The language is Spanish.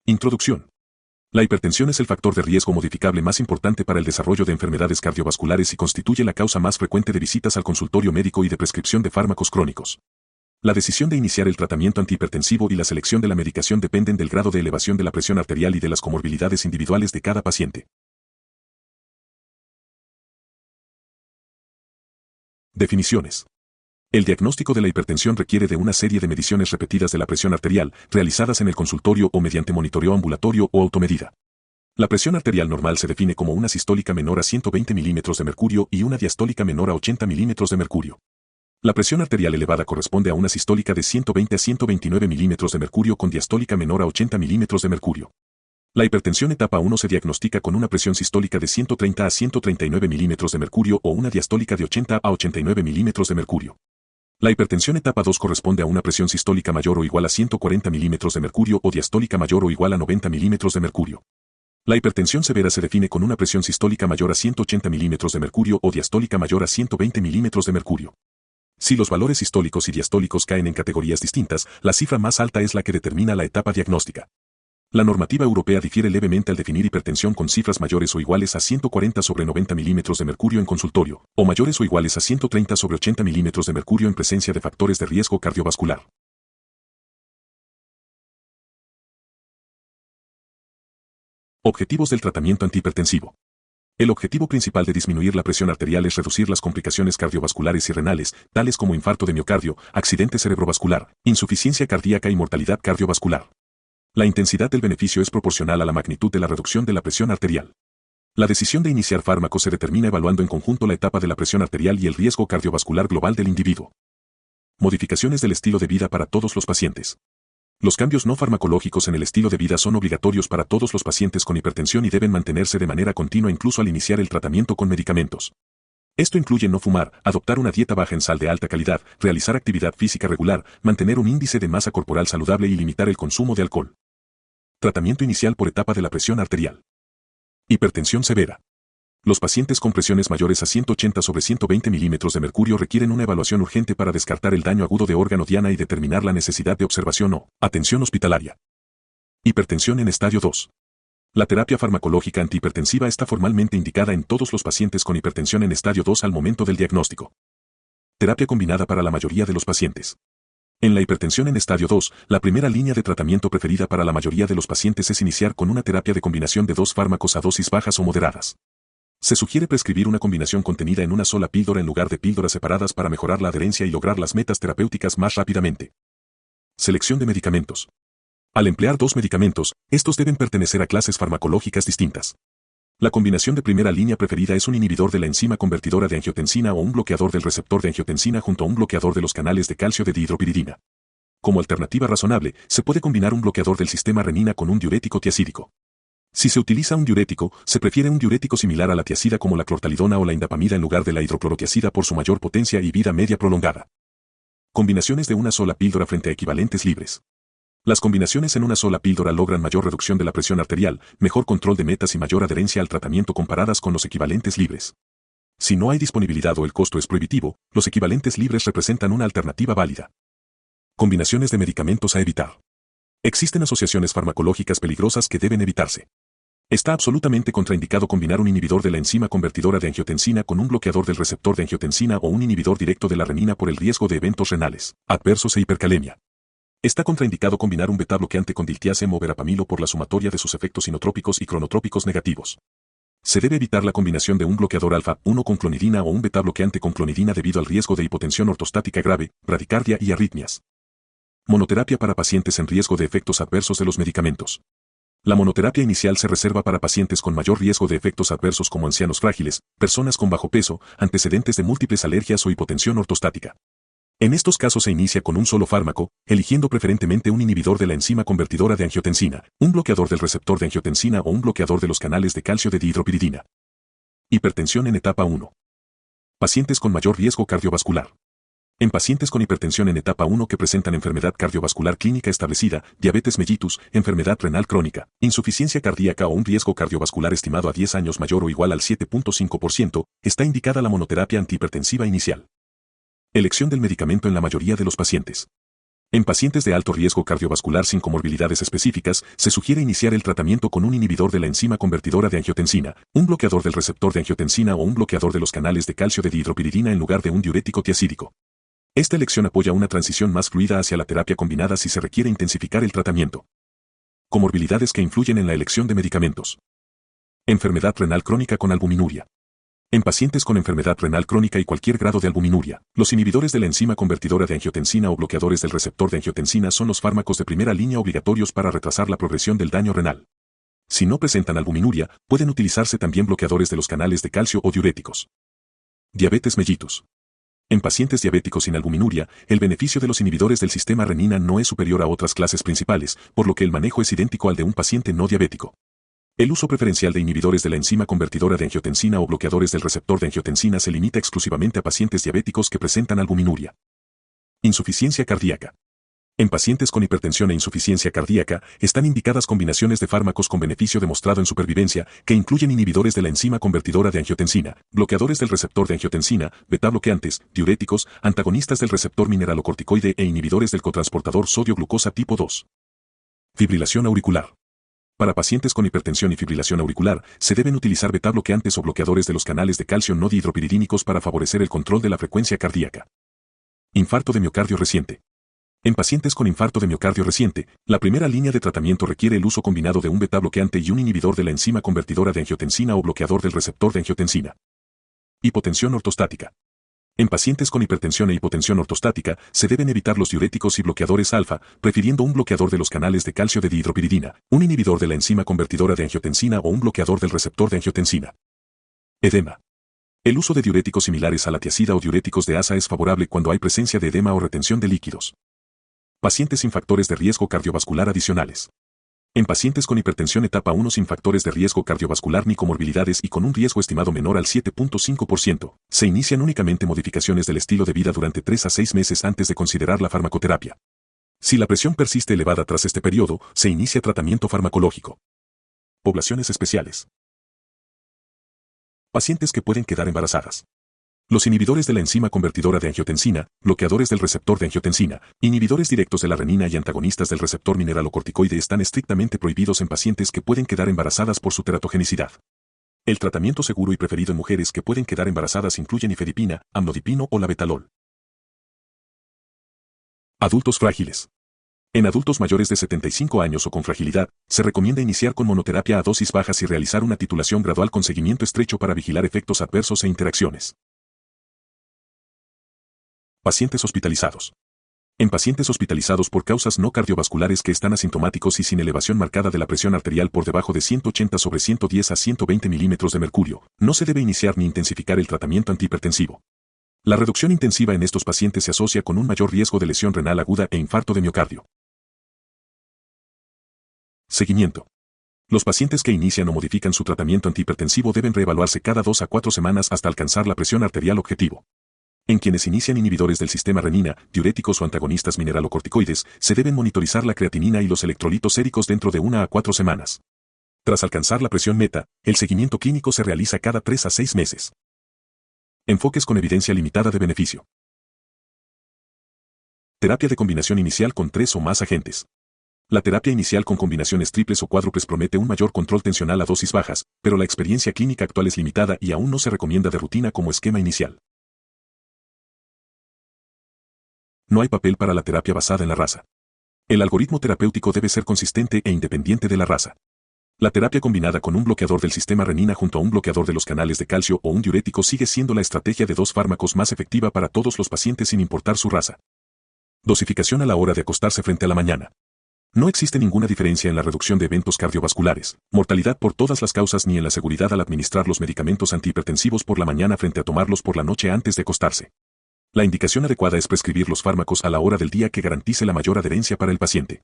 Introducción. La hipertensión es el factor de riesgo modificable más importante para el desarrollo de enfermedades cardiovasculares y constituye la causa más frecuente de visitas al consultorio médico y de prescripción de fármacos crónicos. La decisión de iniciar el tratamiento antihipertensivo y la selección de la medicación dependen del grado de elevación de la presión arterial y de las comorbilidades individuales de cada paciente. Definiciones. El diagnóstico de la hipertensión requiere de una serie de mediciones repetidas de la presión arterial, realizadas en el consultorio o mediante monitoreo ambulatorio o automedida. La presión arterial normal se define como una sistólica menor a 120 milímetros de mercurio y una diastólica menor a 80 milímetros de mercurio. La presión arterial elevada corresponde a una sistólica de 120 a 129 milímetros de mercurio con diastólica menor a 80 milímetros de mercurio. La hipertensión etapa 1 se diagnostica con una presión sistólica de 130 a 139 milímetros de mercurio o una diastólica de 80 a 89 milímetros de mercurio. La hipertensión etapa 2 corresponde a una presión sistólica mayor o igual a 140 milímetros de mercurio o diastólica mayor o igual a 90 milímetros de mercurio. La hipertensión severa se define con una presión sistólica mayor a 180 milímetros de mercurio o diastólica mayor a 120 milímetros de mercurio. Si los valores sistólicos y diastólicos caen en categorías distintas, la cifra más alta es la que determina la etapa diagnóstica. La normativa europea difiere levemente al definir hipertensión con cifras mayores o iguales a 140/90 milímetros de mercurio en consultorio, o mayores o iguales a 130/80 milímetros de mercurio en presencia de factores de riesgo cardiovascular. Objetivos del tratamiento antihipertensivo. El objetivo principal de disminuir la presión arterial es reducir las complicaciones cardiovasculares y renales, tales como infarto de miocardio, accidente cerebrovascular, insuficiencia cardíaca y mortalidad cardiovascular. La intensidad del beneficio es proporcional a la magnitud de la reducción de la presión arterial. La decisión de iniciar fármacos se determina evaluando en conjunto la etapa de la presión arterial y el riesgo cardiovascular global del individuo. Modificaciones del estilo de vida para todos los pacientes. Los cambios no farmacológicos en el estilo de vida son obligatorios para todos los pacientes con hipertensión y deben mantenerse de manera continua incluso al iniciar el tratamiento con medicamentos. Esto incluye no fumar, adoptar una dieta baja en sal de alta calidad, realizar actividad física regular, mantener un índice de masa corporal saludable y limitar el consumo de alcohol. Tratamiento inicial por etapa de la presión arterial. Hipertensión severa. Los pacientes con presiones mayores a 180/120 milímetros de mercurio requieren una evaluación urgente para descartar el daño agudo de órgano diana y determinar la necesidad de observación o atención hospitalaria. Hipertensión en estadio 2. La terapia farmacológica antihipertensiva está formalmente indicada en todos los pacientes con hipertensión en estadio 2 al momento del diagnóstico. Terapia combinada para la mayoría de los pacientes. En la hipertensión en estadio 2, la primera línea de tratamiento preferida para la mayoría de los pacientes es iniciar con una terapia de combinación de dos fármacos a dosis bajas o moderadas. Se sugiere prescribir una combinación contenida en una sola píldora en lugar de píldoras separadas para mejorar la adherencia y lograr las metas terapéuticas más rápidamente. Selección de medicamentos. Al emplear dos medicamentos, estos deben pertenecer a clases farmacológicas distintas. La combinación de primera línea preferida es un inhibidor de la enzima convertidora de angiotensina o un bloqueador del receptor de angiotensina junto a un bloqueador de los canales de calcio de dihidropiridina. Como alternativa razonable, se puede combinar un bloqueador del sistema renina con un diurético tiacídico. Si se utiliza un diurético, se prefiere un diurético similar a la tiacida como la clortalidona o la indapamida en lugar de la hidroclorotiacida por su mayor potencia y vida media prolongada. Combinaciones de una sola píldora frente a equivalentes libres. Las combinaciones en una sola píldora logran mayor reducción de la presión arterial, mejor control de metas y mayor adherencia al tratamiento comparadas con los equivalentes libres. Si no hay disponibilidad o el costo es prohibitivo, los equivalentes libres representan una alternativa válida. Combinaciones de medicamentos a evitar. Existen asociaciones farmacológicas peligrosas que deben evitarse. Está absolutamente contraindicado combinar un inhibidor de la enzima convertidora de angiotensina con un bloqueador del receptor de angiotensina o un inhibidor directo de la renina por el riesgo de eventos renales, adversos e hipercalemia. Está contraindicado combinar un beta-bloqueante con diltiazem o verapamilo por la sumatoria de sus efectos inotrópicos y cronotrópicos negativos. Se debe evitar la combinación de un bloqueador alfa-1 con clonidina o un beta-bloqueante con clonidina debido al riesgo de hipotensión ortostática grave, bradicardia y arritmias. Monoterapia para pacientes en riesgo de efectos adversos de los medicamentos. La monoterapia inicial se reserva para pacientes con mayor riesgo de efectos adversos como ancianos frágiles, personas con bajo peso, antecedentes de múltiples alergias o hipotensión ortostática. En estos casos se inicia con un solo fármaco, eligiendo preferentemente un inhibidor de la enzima convertidora de angiotensina, un bloqueador del receptor de angiotensina o un bloqueador de los canales de calcio de dihidropiridina. Hipertensión en etapa 1. Pacientes con mayor riesgo cardiovascular. En pacientes con hipertensión en etapa 1 que presentan enfermedad cardiovascular clínica establecida, diabetes mellitus, enfermedad renal crónica, insuficiencia cardíaca o un riesgo cardiovascular estimado a 10 años mayor o igual al 7.5%, está indicada la monoterapia antihipertensiva inicial. Elección del medicamento en la mayoría de los pacientes. En pacientes de alto riesgo cardiovascular sin comorbilidades específicas, se sugiere iniciar el tratamiento con un inhibidor de la enzima convertidora de angiotensina, un bloqueador del receptor de angiotensina o un bloqueador de los canales de calcio de dihidropiridina en lugar de un diurético tiazídico. Esta elección apoya una transición más fluida hacia la terapia combinada si se requiere intensificar el tratamiento. Comorbilidades que influyen en la elección de medicamentos. Enfermedad renal crónica con albuminuria. En pacientes con enfermedad renal crónica y cualquier grado de albuminuria, los inhibidores de la enzima convertidora de angiotensina o bloqueadores del receptor de angiotensina son los fármacos de primera línea obligatorios para retrasar la progresión del daño renal. Si no presentan albuminuria, pueden utilizarse también bloqueadores de los canales de calcio o diuréticos. Diabetes mellitus. En pacientes diabéticos sin albuminuria, el beneficio de los inhibidores del sistema renina no es superior a otras clases principales, por lo que el manejo es idéntico al de un paciente no diabético. El uso preferencial de inhibidores de la enzima convertidora de angiotensina o bloqueadores del receptor de angiotensina se limita exclusivamente a pacientes diabéticos que presentan albuminuria. Insuficiencia cardíaca. En pacientes con hipertensión e insuficiencia cardíaca, están indicadas combinaciones de fármacos con beneficio demostrado en supervivencia, que incluyen inhibidores de la enzima convertidora de angiotensina, bloqueadores del receptor de angiotensina, beta-bloqueantes, diuréticos, antagonistas del receptor mineralocorticoide e inhibidores del cotransportador sodio-glucosa tipo 2. Fibrilación auricular. Para pacientes con hipertensión y fibrilación auricular, se deben utilizar beta-bloqueantes o bloqueadores de los canales de calcio no dihidropiridínicos para favorecer el control de la frecuencia cardíaca. Infarto de miocardio reciente. En pacientes con infarto de miocardio reciente, la primera línea de tratamiento requiere el uso combinado de un beta-bloqueante y un inhibidor de la enzima convertidora de angiotensina o bloqueador del receptor de angiotensina. Hipotensión ortostática. En pacientes con hipertensión e hipotensión ortostática, se deben evitar los diuréticos y bloqueadores alfa, prefiriendo un bloqueador de los canales de calcio de dihidropiridina, un inhibidor de la enzima convertidora de angiotensina o un bloqueador del receptor de angiotensina. Edema. El uso de diuréticos similares a la tiazida o diuréticos de asa es favorable cuando hay presencia de edema o retención de líquidos. Pacientes sin factores de riesgo cardiovascular adicionales. En pacientes con hipertensión etapa 1 sin factores de riesgo cardiovascular ni comorbilidades y con un riesgo estimado menor al 7.5%, se inician únicamente modificaciones del estilo de vida durante 3 a 6 meses antes de considerar la farmacoterapia. Si la presión persiste elevada tras este periodo, se inicia tratamiento farmacológico. Poblaciones especiales. Pacientes que pueden quedar embarazadas. Los inhibidores de la enzima convertidora de angiotensina, bloqueadores del receptor de angiotensina, inhibidores directos de la renina y antagonistas del receptor mineralocorticoide están estrictamente prohibidos en pacientes que pueden quedar embarazadas por su teratogenicidad. El tratamiento seguro y preferido en mujeres que pueden quedar embarazadas incluye nifedipina, amlodipino o labetalol. Adultos frágiles. En adultos mayores de 75 años o con fragilidad, se recomienda iniciar con monoterapia a dosis bajas y realizar una titulación gradual con seguimiento estrecho para vigilar efectos adversos e interacciones. Pacientes hospitalizados. En pacientes hospitalizados por causas no cardiovasculares que están asintomáticos y sin elevación marcada de la presión arterial por debajo de 180/110 a 120 milímetros de mercurio, no se debe iniciar ni intensificar el tratamiento antihipertensivo. La reducción intensiva en estos pacientes se asocia con un mayor riesgo de lesión renal aguda e infarto de miocardio. Seguimiento. Los pacientes que inician o modifican su tratamiento antihipertensivo deben reevaluarse cada 2 a 4 semanas hasta alcanzar la presión arterial objetivo. En quienes inician inhibidores del sistema renina, diuréticos o antagonistas mineralocorticoides, se deben monitorizar la creatinina y los electrolitos séricos dentro de 1 a 4 semanas. Tras alcanzar la presión meta, el seguimiento clínico se realiza cada 3 a 6 meses. Enfoques con evidencia limitada de beneficio. Terapia de combinación inicial con 3 o más agentes. La terapia inicial con combinaciones triples o cuádruples promete un mayor control tensional a dosis bajas, pero la experiencia clínica actual es limitada y aún no se recomienda de rutina como esquema inicial. No hay papel para la terapia basada en la raza. El algoritmo terapéutico debe ser consistente e independiente de la raza. La terapia combinada con un bloqueador del sistema renina junto a un bloqueador de los canales de calcio o un diurético sigue siendo la estrategia de 2 fármacos más efectiva para todos los pacientes sin importar su raza. Dosificación a la hora de acostarse frente a la mañana. No existe ninguna diferencia en la reducción de eventos cardiovasculares, mortalidad por todas las causas ni en la seguridad al administrar los medicamentos antihipertensivos por la mañana frente a tomarlos por la noche antes de acostarse. La indicación adecuada es prescribir los fármacos a la hora del día que garantice la mayor adherencia para el paciente.